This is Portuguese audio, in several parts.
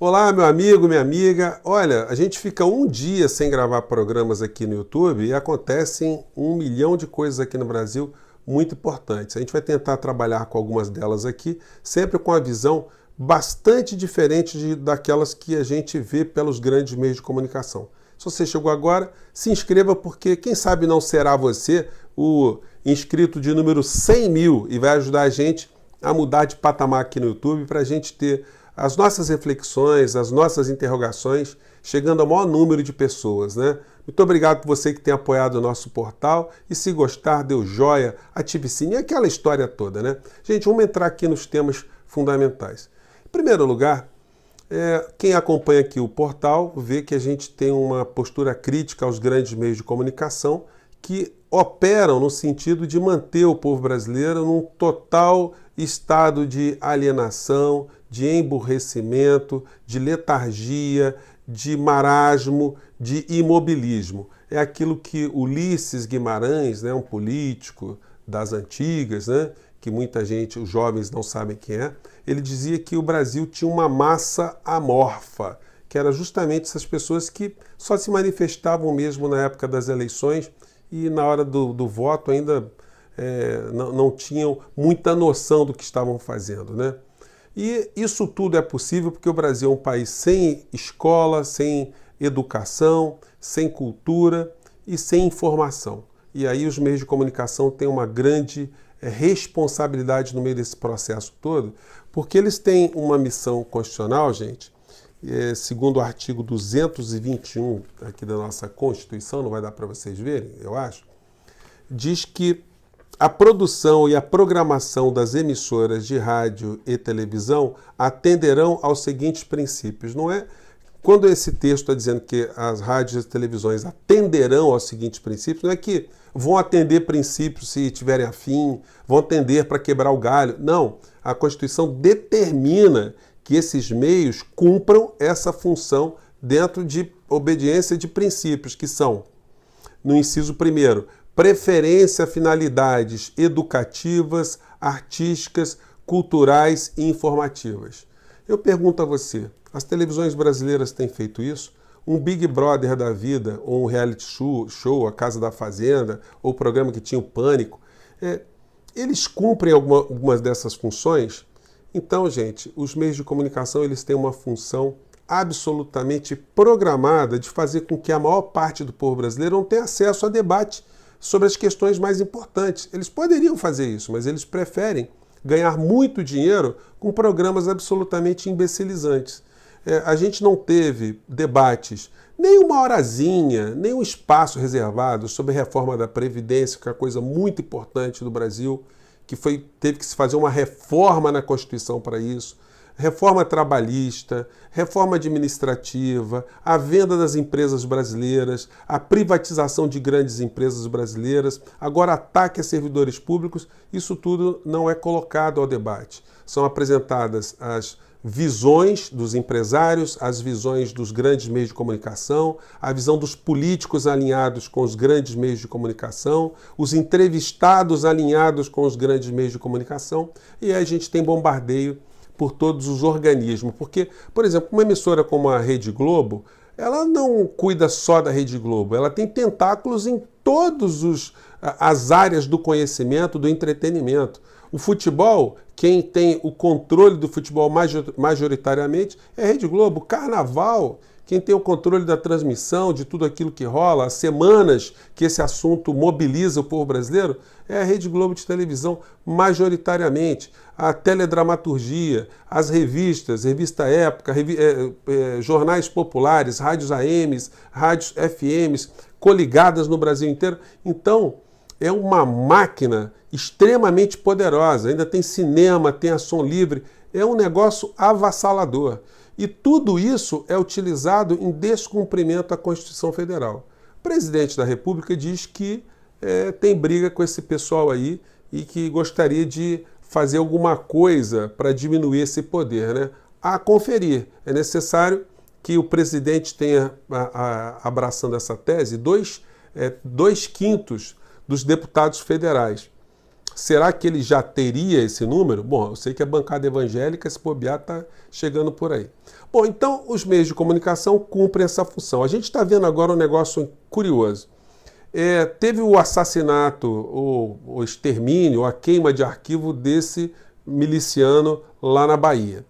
Olá, meu amigo, minha amiga. Olha, a gente fica um dia sem gravar programas aqui no YouTube e acontecem 1 milhão de coisas aqui no Brasil muito importantes. A gente vai tentar trabalhar com algumas delas aqui, sempre com a visão bastante diferente daquelas que a gente vê pelos grandes meios de comunicação. Se você chegou agora, se inscreva porque quem sabe não será você o inscrito de número 100 mil e vai ajudar a gente a mudar de patamar aqui no YouTube para a gente ter as nossas reflexões, as nossas interrogações, chegando ao maior número de pessoas, né? Muito obrigado por você que tem apoiado o nosso portal e se gostar, dê o joia, ative o sininho, aquela história toda, né? Gente, vamos entrar aqui nos temas fundamentais. Em primeiro lugar, quem acompanha aqui o portal vê que a gente tem uma postura crítica aos grandes meios de comunicação que operam no sentido de manter o povo brasileiro num total estado de alienação, de emburrecimento, de letargia, de marasmo, de imobilismo. É aquilo que Ulisses Guimarães, né, um político das antigas, né, que muita gente, os jovens não sabem quem é, ele dizia que o Brasil tinha uma massa amorfa, que era justamente essas pessoas que só se manifestavam mesmo na época das eleições e na hora do voto ainda não tinham muita noção do que estavam fazendo, né? E isso tudo é possível porque o Brasil é um país sem escola, sem educação, sem cultura e sem informação. E aí os meios de comunicação têm uma grande responsabilidade no meio desse processo todo, porque eles têm uma missão constitucional, gente, segundo o artigo 221 aqui da nossa Constituição, não vai dar para vocês verem, eu acho, diz que a produção e a programação das emissoras de rádio e televisão atenderão aos seguintes princípios. Não é quando esse texto está dizendo que as rádios e as televisões atenderão aos seguintes princípios, não é que vão atender princípios se tiverem afim, vão atender para quebrar o galho. Não, a Constituição determina que esses meios cumpram essa função dentro de obediência de princípios, que são, no inciso 1º, preferência a finalidades educativas, artísticas, culturais e informativas. Eu pergunto a você, as televisões brasileiras têm feito isso? Um Big Brother da vida, ou um reality show, A Casa da Fazenda, ou o programa que tinha o Pânico, eles cumprem algumas dessas funções? Então, gente, os meios de comunicação eles têm uma função absolutamente programada de fazer com que a maior parte do povo brasileiro não tenha acesso a debate sobre as questões mais importantes. Eles poderiam fazer isso, mas eles preferem ganhar muito dinheiro com programas absolutamente imbecilizantes. A gente não teve debates, nem uma horazinha, nem um espaço reservado sobre a reforma da Previdência, que é uma coisa muito importante do Brasil, que teve que se fazer uma reforma na Constituição para isso, reforma trabalhista, reforma administrativa, a venda das empresas brasileiras, a privatização de grandes empresas brasileiras, agora ataque a servidores públicos, isso tudo não é colocado ao debate. São apresentadas as visões dos empresários, as visões dos grandes meios de comunicação, a visão dos políticos alinhados com os grandes meios de comunicação, os entrevistados alinhados com os grandes meios de comunicação, e aí a gente tem bombardeio por todos os organismos. Porque, por exemplo, uma emissora como a Rede Globo, ela não cuida só da Rede Globo, ela tem tentáculos em todas as áreas do conhecimento, do entretenimento. O futebol, quem tem o controle do futebol majoritariamente é a Rede Globo. O carnaval, quem tem o controle da transmissão, de tudo aquilo que rola, as semanas que esse assunto mobiliza o povo brasileiro, é a Rede Globo de televisão, majoritariamente. A teledramaturgia, as revistas, Revista Época, jornais populares, rádios AMs, rádios FMs, coligadas no Brasil inteiro. Então, é uma máquina extremamente poderosa. Ainda tem cinema, tem a som livre. É um negócio avassalador. E tudo isso é utilizado em descumprimento à Constituição Federal. O presidente da República diz que tem briga com esse pessoal aí e que gostaria de fazer alguma coisa para diminuir esse poder, né? A conferir. É necessário que o presidente tenha, abraçando essa tese, 2/5 dos deputados federais. Será que ele já teria esse número? Bom, eu sei que a bancada evangélica, se bobear, está chegando por aí. Bom, então os meios de comunicação cumprem essa função. A gente está vendo agora um negócio curioso. Teve o assassinato, o extermínio, a queima de arquivo desse miliciano lá na Bahia.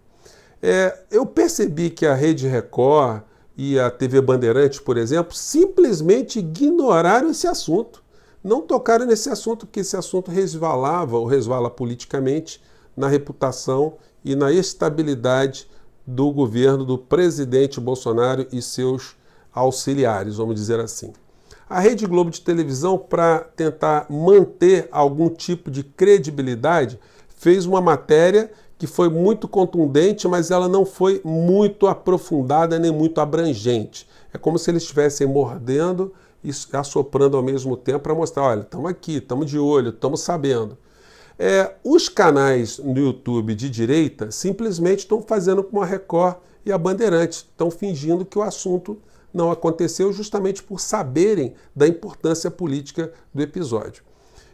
Eu percebi que a Rede Record e a TV Bandeirantes, por exemplo, simplesmente ignoraram esse assunto. Não tocaram nesse assunto, porque esse assunto resvalava ou resvala politicamente na reputação e na estabilidade do governo do presidente Bolsonaro e seus auxiliares, vamos dizer assim. A Rede Globo de televisão, para tentar manter algum tipo de credibilidade, fez uma matéria que foi muito contundente, mas ela não foi muito aprofundada nem muito abrangente. É como se eles estivessem mordendo e assoprando ao mesmo tempo para mostrar, olha, estamos aqui, estamos de olho, estamos sabendo. Os canais no YouTube de direita simplesmente estão fazendo como a Record e a Bandeirantes, estão fingindo que o assunto não aconteceu justamente por saberem da importância política do episódio.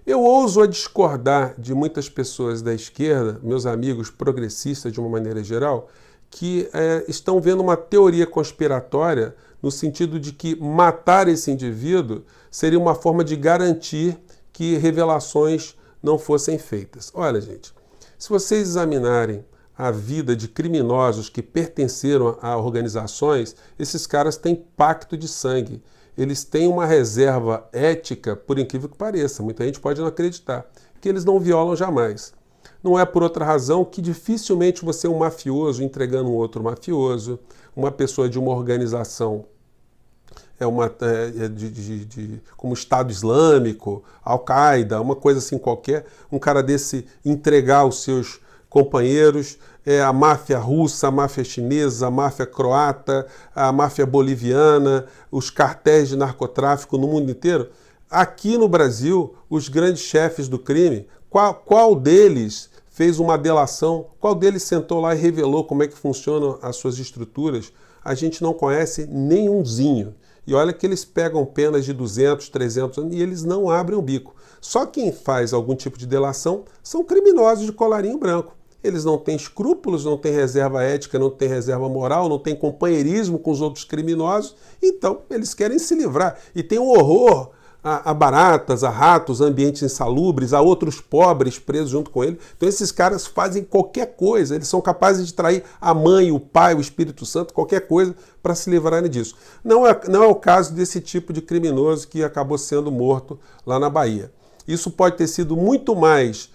Eu ouso a discordar de muitas pessoas da esquerda, meus amigos progressistas de uma maneira geral, que estão vendo uma teoria conspiratória no sentido de que matar esse indivíduo seria uma forma de garantir que revelações não fossem feitas. Olha, gente, se vocês examinarem a vida de criminosos que pertenceram a organizações, esses caras têm pacto de sangue. Eles têm uma reserva ética, por incrível que pareça, muita gente pode não acreditar, que eles não violam jamais. Não é por outra razão que dificilmente você é um mafioso entregando um outro mafioso, uma pessoa de uma organização como Estado Islâmico, Al-Qaeda, uma coisa assim qualquer, um cara desse entregar os seus companheiros, a máfia russa, a máfia chinesa, a máfia croata, a máfia boliviana, os cartéis de narcotráfico no mundo inteiro. Aqui no Brasil, os grandes chefes do crime, qual deles fez uma delação, qual deles sentou lá e revelou como é que funcionam as suas estruturas? A gente não conhece nenhumzinho. E olha que eles pegam penas de 200, 300 anos e eles não abrem o bico. Só quem faz algum tipo de delação são criminosos de colarinho branco. Eles não têm escrúpulos, não têm reserva ética, não têm reserva moral, não têm companheirismo com os outros criminosos, então eles querem se livrar. E tem um horror a baratas, a ratos, a ambientes insalubres, a outros pobres presos junto com ele. Então esses caras fazem qualquer coisa, eles são capazes de trair a mãe, o pai, o Espírito Santo, qualquer coisa para se livrarem disso. Não é o caso desse tipo de criminoso que acabou sendo morto lá na Bahia. Isso pode ter sido muito mais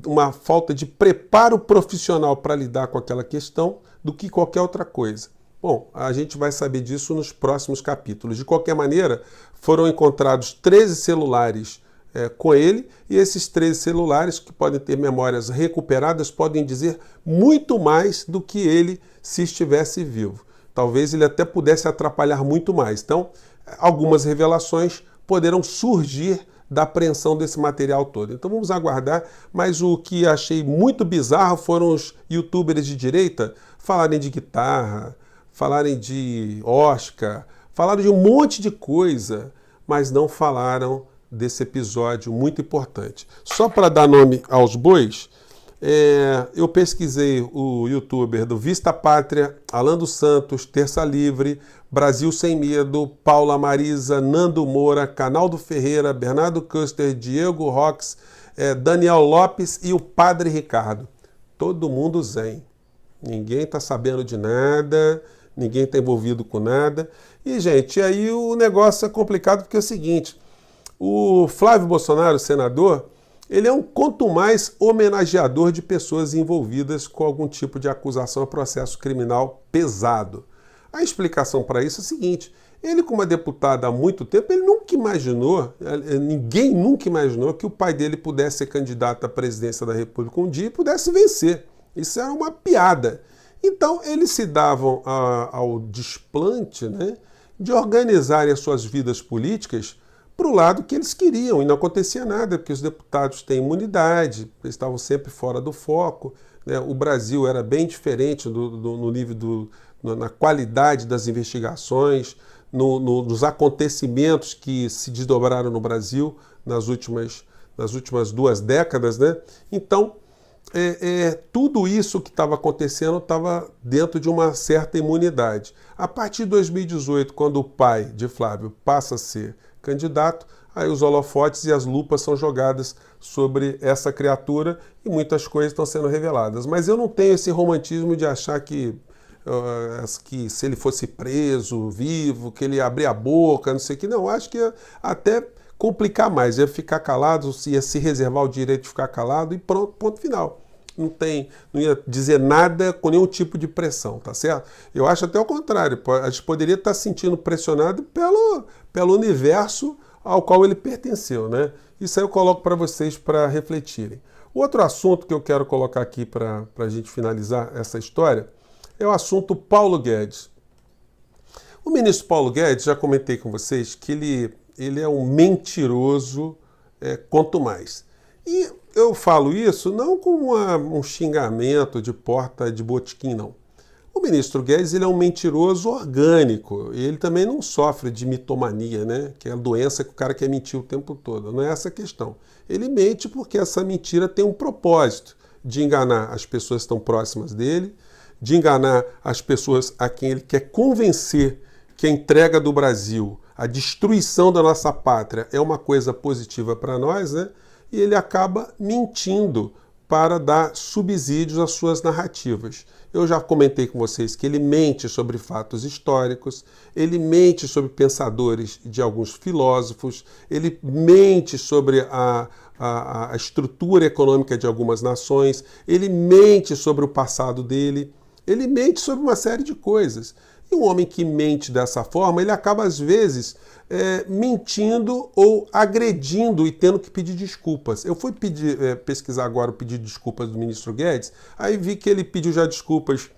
uma falta de preparo profissional para lidar com aquela questão do que qualquer outra coisa. Bom, a gente vai saber disso nos próximos capítulos. De qualquer maneira, foram encontrados 13 celulares com ele, e esses 13 celulares, que podem ter memórias recuperadas, podem dizer muito mais do que ele se estivesse vivo. Talvez ele até pudesse atrapalhar muito mais. Então, algumas revelações poderão surgir da apreensão desse material todo. Então vamos aguardar, mas o que achei muito bizarro foram os youtubers de direita falarem de guitarra, falarem de Oscar, falaram de um monte de coisa, mas não falaram desse episódio muito importante. Só para dar nome aos bois, eu pesquisei o youtuber do Vista Pátria, Alan dos Santos, Terça Livre, Brasil Sem Medo, Paula Marisa, Nando Moura, Canal do Ferreira, Bernardo Custer, Diego Rox, Daniel Lopes e o Padre Ricardo. Todo mundo zen. Ninguém está sabendo de nada, ninguém está envolvido com nada. E, gente, aí o negócio é complicado porque é o seguinte, o Flávio Bolsonaro, senador, ele é um quanto mais homenageador de pessoas envolvidas com algum tipo de acusação a processo criminal pesado. A explicação para isso é a seguinte, ele como é deputado há muito tempo, ele nunca imaginou, ninguém nunca imaginou que o pai dele pudesse ser candidato à presidência da República um dia e pudesse vencer. Isso era uma piada. Então, eles se davam ao desplante, né, de organizarem as suas vidas políticas para o lado que eles queriam, e não acontecia nada, porque os deputados têm imunidade, eles estavam sempre fora do foco, né? O Brasil era bem diferente no nível na qualidade das investigações, nos acontecimentos que se desdobraram no Brasil nas últimas nas últimas 2 décadas, né? Então, tudo isso que estava acontecendo estava dentro de uma certa imunidade. A partir de 2018, quando o pai de Flávio passa a ser candidato, aí os holofotes e as lupas são jogadas sobre essa criatura e muitas coisas estão sendo reveladas. Mas eu não tenho esse romantismo de achar que se ele fosse preso, vivo, que ele ia abrir a boca, não sei o que. Não, acho que ia até complicar mais, ia ficar calado, ia se reservar o direito de ficar calado e pronto, ponto final. Não ia dizer nada com nenhum tipo de pressão, tá certo? Eu acho até o contrário, a gente poderia estar se sentindo pressionado pelo universo ao qual ele pertenceu, né? Isso aí eu coloco para vocês para refletirem. Outro assunto que eu quero colocar aqui para a gente finalizar essa história é o assunto Paulo Guedes. O ministro Paulo Guedes, já comentei com vocês que ele é um mentiroso quanto mais. E eu falo isso não como um xingamento de porta de botequim, não. O ministro Guedes ele é um mentiroso orgânico. E ele também não sofre de mitomania, né? Que é a doença que o cara quer mentir o tempo todo. Não é essa a questão. Ele mente porque essa mentira tem um propósito de enganar as pessoas que estão próximas dele, de enganar as pessoas a quem ele quer convencer que a entrega do Brasil, a destruição da nossa pátria é uma coisa positiva para nós, né? E ele acaba mentindo para dar subsídios às suas narrativas. Eu já comentei com vocês que ele mente sobre fatos históricos, ele mente sobre pensadores de alguns filósofos, ele mente sobre a estrutura econômica de algumas nações, ele mente sobre o passado dele, ele mente sobre uma série de coisas. E um homem que mente dessa forma, ele acaba às vezes mentindo ou agredindo e tendo que pedir desculpas. Eu fui pesquisar agora o pedido de desculpas do ministro Guedes, aí vi que ele pediu já desculpas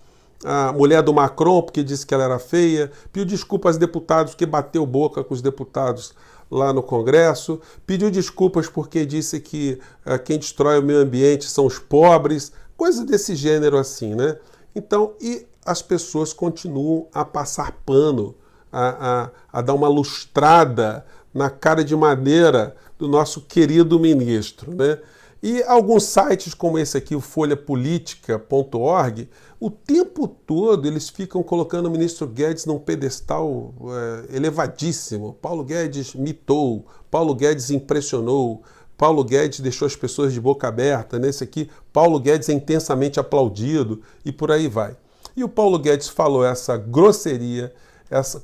à mulher do Macron, porque disse que ela era feia, pediu desculpas aos deputados porque bateu boca com os deputados lá no Congresso, pediu desculpas porque disse que quem destrói o meio ambiente são os pobres, coisas desse gênero assim, né? Então, e as pessoas continuam a passar pano, a dar uma lustrada na cara de madeira do nosso querido ministro, né? E alguns sites como esse aqui, o folhapolitica.org, o tempo todo eles ficam colocando o ministro Guedes num pedestal elevadíssimo. Paulo Guedes mitou, Paulo Guedes impressionou, Paulo Guedes deixou as pessoas de boca aberta. Nesse aqui, Paulo Guedes é intensamente aplaudido e por aí vai. E o Paulo Guedes falou essa grosseria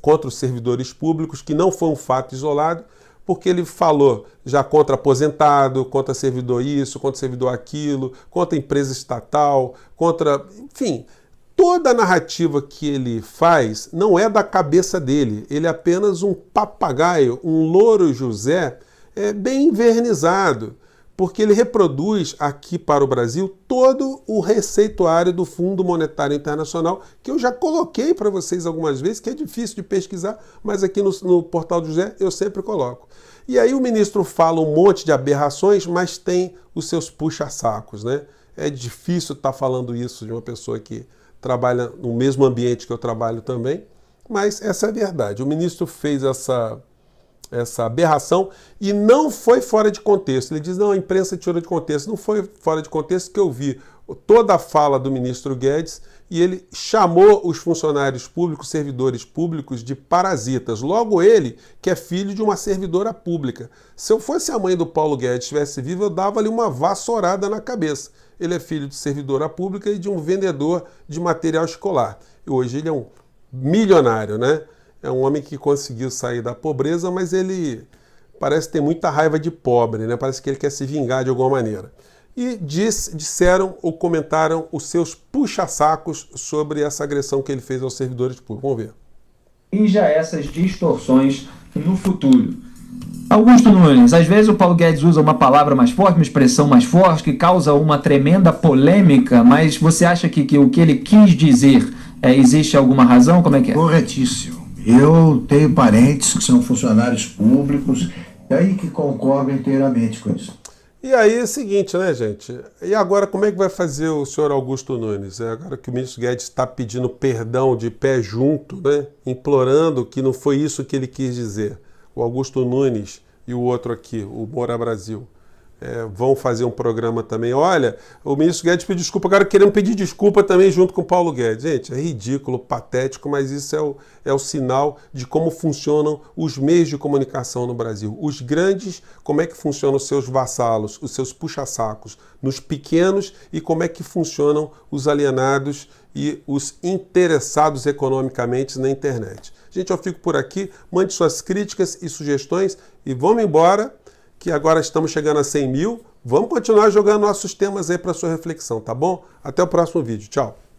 contra os servidores públicos, que não foi um fato isolado, porque ele falou já contra aposentado, contra servidor isso, contra servidor aquilo, contra empresa estatal, contra... Enfim, toda a narrativa que ele faz não é da cabeça dele. Ele é apenas um papagaio, um louro José bem invernizado, porque ele reproduz aqui para o Brasil todo o receituário do Fundo Monetário Internacional, que eu já coloquei para vocês algumas vezes, que é difícil de pesquisar, mas aqui no Portal do José eu sempre coloco. E aí o ministro fala um monte de aberrações, mas tem os seus puxa-sacos, né? É difícil estar falando isso de uma pessoa que trabalha no mesmo ambiente que eu trabalho também, mas essa é a verdade. O ministro fez essa aberração e não foi fora de contexto. Ele diz, não, a imprensa tirou de contexto. Não foi fora de contexto, que eu vi toda a fala do ministro Guedes e ele chamou os funcionários públicos, servidores públicos, de parasitas. Logo ele, que é filho de uma servidora pública. Se eu fosse a mãe do Paulo Guedes estivesse vivo, eu dava-lhe uma vassourada na cabeça. Ele é filho de servidora pública e de um vendedor de material escolar. E hoje ele é um milionário, né? É um homem que conseguiu sair da pobreza, mas ele parece ter muita raiva de pobre, né? Parece que ele quer se vingar de alguma maneira. E disseram ou comentaram os seus puxa-sacos sobre essa agressão que ele fez aos servidores públicos. Vamos ver. E já essas distorções no futuro. Augusto Nunes, às vezes o Paulo Guedes usa uma palavra mais forte, uma expressão mais forte, que causa uma tremenda polêmica, mas você acha que o que ele quis dizer, existe alguma razão? Como é que é? Corretíssimo. Eu tenho parentes que são funcionários públicos, e aí que concordo inteiramente com isso. E aí é o seguinte, né, gente? E agora como é que vai fazer o senhor Augusto Nunes? Agora que o ministro Guedes está pedindo perdão de pé junto, né? Implorando que não foi isso que ele quis dizer. O Augusto Nunes e o outro aqui, o Moura Brasil. vão fazer um programa também. Olha, o ministro Guedes pediu desculpa, agora querendo pedir desculpa também junto com o Paulo Guedes. Gente, é ridículo, patético, mas isso é o sinal de como funcionam os meios de comunicação no Brasil. Os grandes, como é que funcionam os seus vassalos, os seus puxa-sacos, nos pequenos, e como é que funcionam os alienados e os interessados economicamente na internet. Gente, eu fico por aqui, mande suas críticas e sugestões e vamos embora, que agora estamos chegando a 100 mil. Vamos continuar jogando nossos temas aí para sua reflexão, tá bom? Até o próximo vídeo. Tchau!